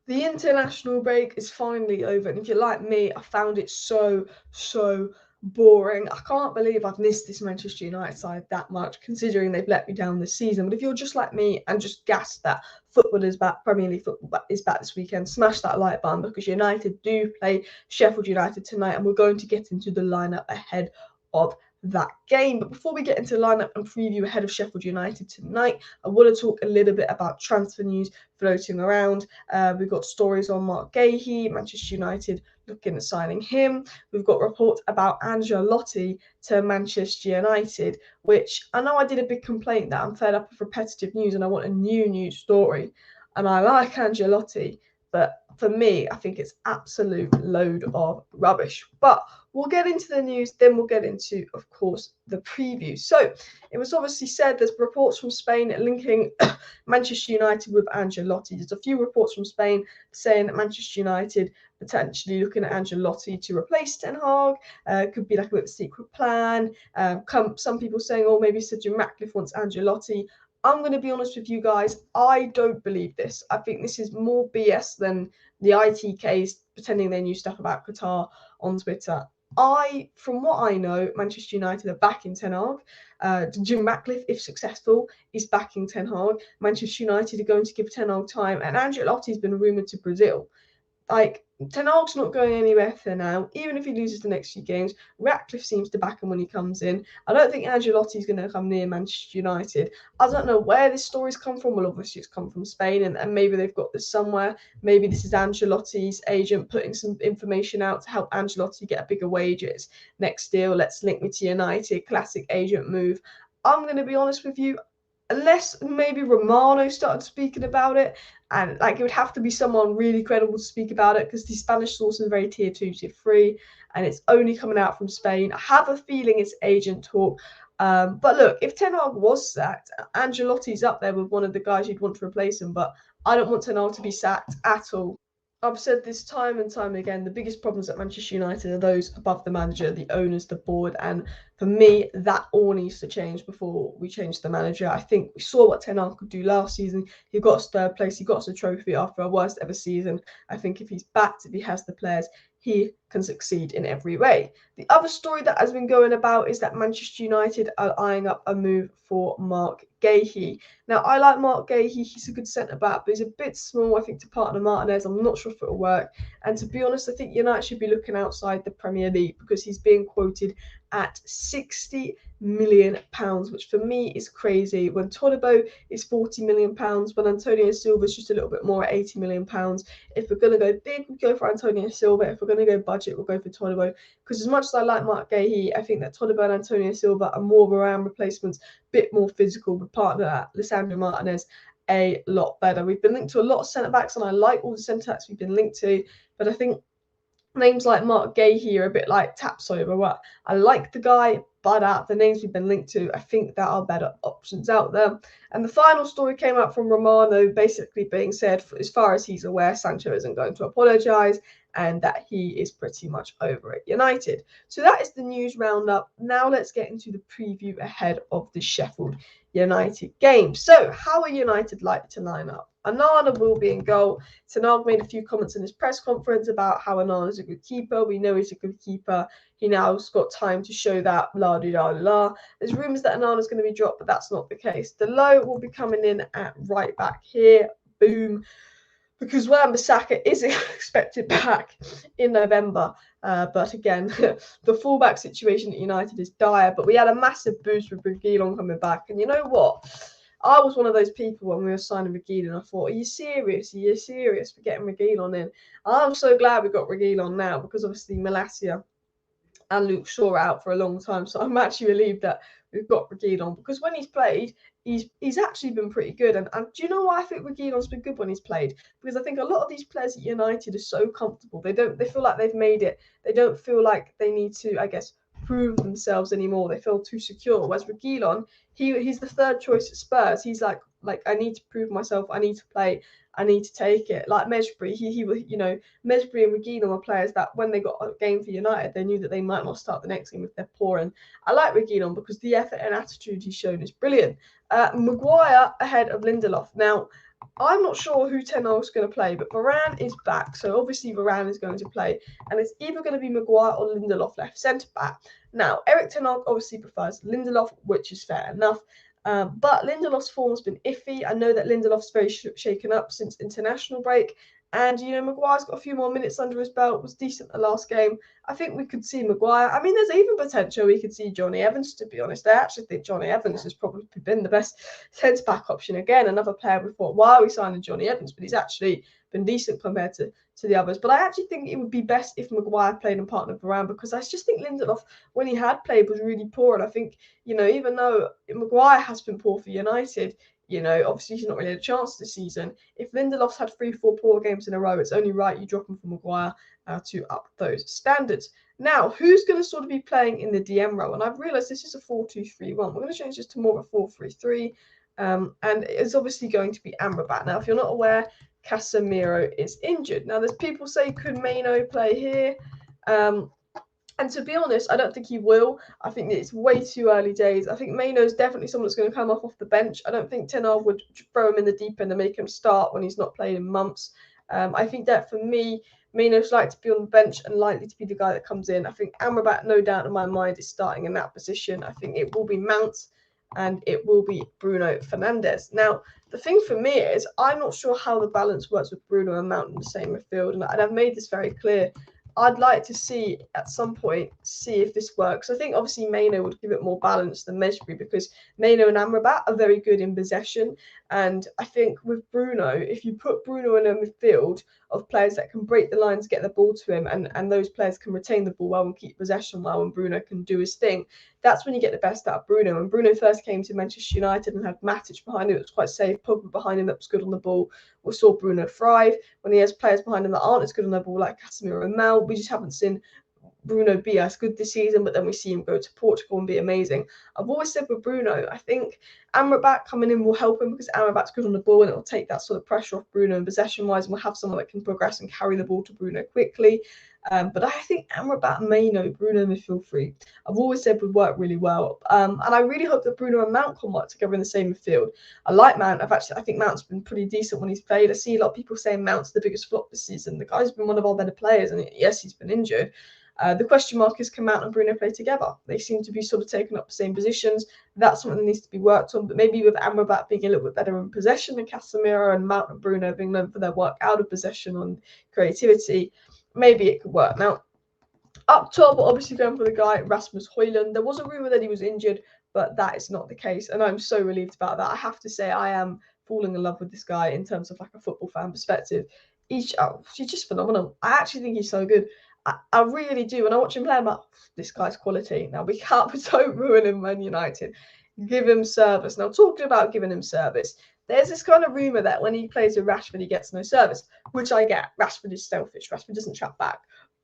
The international break is finally over, and if you're like me, I found it so boring. I can't believe I've missed this Manchester United side that much, considering they've let me down this season. But if you're just like me and just gassed that football is back, Premier League football is back this weekend, smash that like button, because United do play Sheffield United tonight, and we're going to get into the lineup ahead of that game. But before we get into the lineup and preview ahead of Sheffield United tonight, I want to talk a little bit about transfer news floating around. We've got stories on Mark Gahey, Manchester United looking at signing him. We've got reports about Ancelotti to Manchester United, which I know I did a big complaint that I'm fed up of repetitive news and I want a new news story. And I like Ancelotti, but for me, I think it's absolute load of rubbish. But we'll get into the news, then we'll get into, of course, the preview. So it was obviously said there's reports from Spain linking Manchester United with Ancelotti. There's a few reports from Spain saying that Manchester United potentially looking at Ancelotti to replace Ten Hag. Could be like a bit of a secret plan. Some people saying, oh, maybe Sir Jim Ratcliffe wants Ancelotti. I'm going to be honest with you guys. I don't believe this. I think this is more BS than the ITKs pretending they knew stuff about Qatar on Twitter. From what I know, Manchester United are backing Ten Hag. Jim Ratcliffe, if successful, is backing Ten Hag. Manchester United are going to give Ten Hag time, and Ancelotti's been rumoured to Brazil. Like, Ten Hag's not going anywhere for now. Even if he loses the next few games, Ratcliffe seems to back him when he comes in. I don't think Ancelotti's going to come near Manchester United. I don't know where this story's come from. Well, obviously it's come from Spain, and maybe they've got this somewhere. Maybe this is Ancelotti's agent putting some information out to help Ancelotti get a bigger wages next deal. Let's link me to United. Classic agent move. I'm going to be honest with you. Unless maybe Romano started speaking about it, and like it would have to be someone really credible to speak about it, because the Spanish sources are very tier 2, tier 3, and it's only coming out from Spain. I have a feeling it's agent talk. But look, if Ten Hag was sacked, Ancelotti's up there with one of the guys you'd want to replace him, but I don't want Ten Hag to be sacked at all. I've said this time and time again, the biggest problems at Manchester United are those above the manager, the owners, the board, and for me, that all needs to change before we change the manager. I think we saw what Ten Hag could do last season. He got us third place, he got us a trophy after our worst ever season. I think if he's backed, if he has the players, he can succeed in every way. The other story that has been going about is that Manchester United are eyeing up a move for Mark Gahey. Now, I like Mark Gahey. He's a good centre-back, but he's a bit small, I think, to partner Martinez. I'm not sure if it'll work. And to be honest, I think United should be looking outside the Premier League, because he's being quoted at £60 million, which for me is crazy. When Todibo is £40 million, when Antonio Silva is just a little bit more at £80 million. If we're going to go big, we go for Antonio Silva. If we're going to go budget, we'll go for Todibo. Because as much as I like Mark Gahey, I think that Todibo and Antonio Silva are more of around replacements, bit more physical, with partner Lisandro Martinez a lot better. We've been linked to a lot of centre-backs, and I like all the centre-backs we've been linked to, but I think names like Mark Gahey are a bit like Tapsoba. Well, I like the guy, but out the names we've been linked to, I think there are better options out there. And the final story came out from Romano, basically being said, as far as he's aware, Sancho isn't going to apologise, and that he is pretty much over at United. So that is the news roundup. Now let's get into the preview ahead of the Sheffield United game. So how are United like to line up? Onana will be in goal. Ten Hag made a few comments in his press conference about how Onana is a good keeper. We know he's a good keeper. He now's got time to show that, blah, blah, blah. There's rumours that Onana's going to be dropped, but that's not the case. Delo will be coming in at right back here. Boom. Because Wan-Bissaka is expected back in November. But again, the fullback situation at United is dire. But we had a massive boost with Reguilon coming back. And you know what? I was one of those people when we were signing Reguilon. I thought, are you serious? Are you serious for getting Reguilon in? I'm so glad we got Reguilon now, because obviously Malacia and Luke Shaw out for a long time. So I'm actually relieved that we've got Reguilon, because when he's played, he's actually been pretty good. And do you know why I think Reguilon's been good when he's played? Because I think a lot of these players at United are so comfortable. They feel like they've made it. They don't feel like they need to, I guess, prove themselves anymore. They feel too secure. Whereas Reguilon, he's the third choice at Spurs. He's like I need to prove myself. I need to play. I need to take it. Like Mesbury, Mesbury and Reguilon are players that when they got a game for United, they knew that they might not start the next game if they're poor. And I like Reguilon because the effort and attitude he's shown is brilliant. Maguire ahead of Lindelof. Now, I'm not sure who Ten Hag's going to play, but Varane is back. So obviously Varane is going to play. And it's either going to be Maguire or Lindelof left centre-back. Now, Erik Ten Hag obviously prefers Lindelof, which is fair enough. But Lindelof's form has been iffy. I know that Lindelof's very shaken up since international break. And, Maguire's got a few more minutes under his belt, was decent the last game. I think we could see Maguire. I mean, there's even potential we could see Johnny Evans, to be honest. I actually think Johnny Evans has probably been the best centre-back option. Again, another player we thought, why are we signing Johnny Evans? But he's actually been decent compared to the others. But I actually think it would be best if Maguire played in partner with Varane, because I just think Lindelof, when he had played, was really poor. And I think, even though Maguire has been poor for United, obviously he's not really had a chance this season. If Lindelof's had 3-4 poor games in a row, it's only right you drop him for Maguire to up those standards. Now, who's going to sort of be playing in the DM role? And I've realised this is a 4-2-3-1. We're going to change this to more of a 4-3-3. And it's obviously going to be Amrabat. Now, if you're not aware, Casemiro is injured. Now, there's people say, could Maino play here? And to be honest, I don't think he will. I think that it's way too early days. I think Maino is definitely someone that's going to come off the bench. I don't think Ten Hag would throw him in the deep end and make him start when he's not played in months. I think that for me, Maino's like to be on the bench and likely to be the guy that comes in. I think Amrabat, no doubt in my mind, is starting in that position. I think it will be Mount and it will be Bruno Fernandes. Now, the thing for me is I'm not sure how the balance works with Bruno and Mount in the same midfield. And I've made this very clear. I'd like to see at some point, if this works. I think obviously Maino would give it more balance than Mesbury, because Maino and Amrabat are very good in possession. And I think with Bruno, if you put Bruno in a midfield of players that can break the lines, get the ball to him, and those players can retain the ball well and keep possession well, and Bruno can do his thing, that's when you get the best out of Bruno. When Bruno first came to Manchester United and had Matic behind him, it was quite safe. Pogba behind him, that was good on the ball. We saw Bruno thrive. When he has players behind him that aren't as good on the ball, like Casemiro and Mount, we just haven't seen Bruno be as good this season, but then we see him go to Portugal and be amazing. I've always said with Bruno, I think Amrabat coming in will help him, because Amrabat's good on the ball and it will take that sort of pressure off Bruno, and possession-wise, we'll have someone that can progress and carry the ball to Bruno quickly. But I think Amrabat, Maino, Bruno midfield three, I've always said would work really well. And I really hope that Bruno and Mount can work together in the same midfield. I like Mount. I think Mount's been pretty decent when he's played. I see a lot of people saying Mount's the biggest flop this season. The guy's been one of our better players, and yes, he's been injured. The question mark is, can Mount and Bruno play together? They seem to be sort of taking up the same positions. That's something that needs to be worked on. But maybe with Amrabat being a little bit better in possession than Casemiro, and Mount and Bruno being known for their work out of possession on creativity, maybe it could work. Now, up top, we're obviously going for the guy, Rasmus Højlund. There was a rumour that he was injured, but that is not the case. And I'm so relieved about that. I have to say, I am falling in love with this guy in terms of like a football fan perspective. He's just phenomenal. I actually think he's so good. I really do. When I watch him play, I'm like, this guy's quality. Now, don't ruin him, Man United. Give him service. Now, talking about giving him service, there's this kind of rumour that when he plays with Rashford, he gets no service, which I get. Rashford is selfish. Rashford doesn't trap back.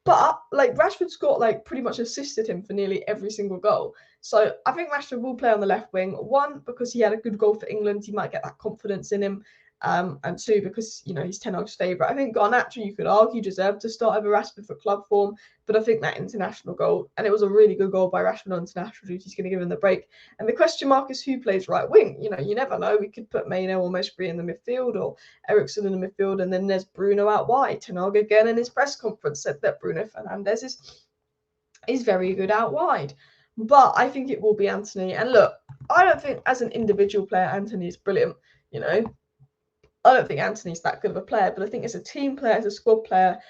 But, Rashford's got, pretty much assisted him for nearly every single goal. So, I think Rashford will play on the left wing. One, because he had a good goal for England. He might get that confidence in him. And two, because, he's Ten Hag's favourite. I think Garnacho, you could argue, deserved to start over Rashford for club form. But I think that international goal, and it was a really good goal by Rashford on international duty, he's going to give him the break. And the question mark is who plays right wing. You never know. We could put Maino or Mesbury in the midfield, or Eriksen in the midfield, and then there's Bruno out wide. Ten Hag again in his press conference said that Bruno Fernandes is very good out wide. But I think it will be Anthony. And look, I don't think as an individual player, Anthony is brilliant. I don't think Anthony's that good of a player, but I think as a team player, as a squad player,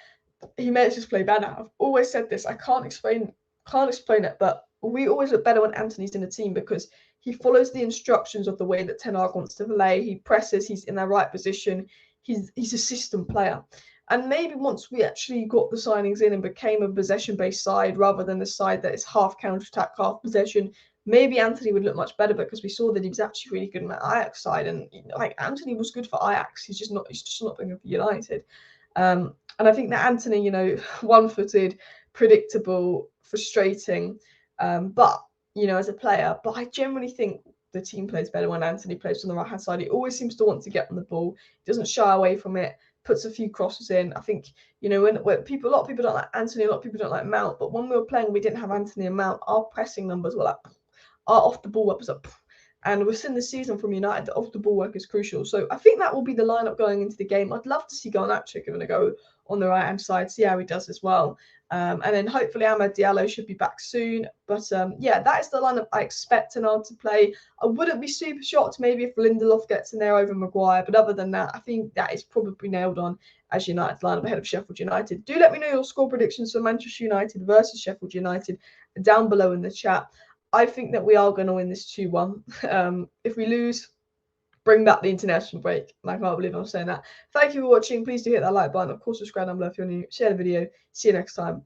he makes us play better. I've always said this. I can't explain it, but we always look better when Anthony's in a team, because he follows the instructions of the way that Ten Hag wants to play. He presses. He's in the right position. He's a system player. And maybe once we actually got the signings in and became a possession-based side rather than the side that is half counter-attack, half possession, maybe Anthony would look much better, because we saw that he was actually really good in that Ajax side. And Anthony was good for Ajax. He's just not been good for United. And I think that Anthony, one-footed, predictable, frustrating, but as a player. But I generally think the team plays better when Anthony plays on the right-hand side. He always seems to want to get on the ball. He doesn't shy away from it. Puts a few crosses in. I think, when a lot of people don't like Anthony, a lot of people don't like Mount, but when we were playing, we didn't have Anthony and Mount. Our pressing numbers were our off the ball up was up, And we're seeing this season from United that off the ball work is crucial. So I think that will be the lineup going into the game. I'd love to see Garnacho giving a go on the right-hand side, see how he does as well. And then hopefully Amad Diallo should be back soon. But yeah, that is the lineup I expect Tenard to play. I wouldn't be super shocked maybe if Lindelof gets in there over Maguire. But other than that, I think that is probably nailed on as United's lineup ahead of Sheffield United. Do let me know your score predictions for Manchester United versus Sheffield United down below in the chat. I think that we are going to win this 2-1. If we lose, bring back the international break. I can't believe I'm saying that. Thank you for watching. Please do hit that like button. Of course, subscribe down below if you're new. Share the video. See you next time.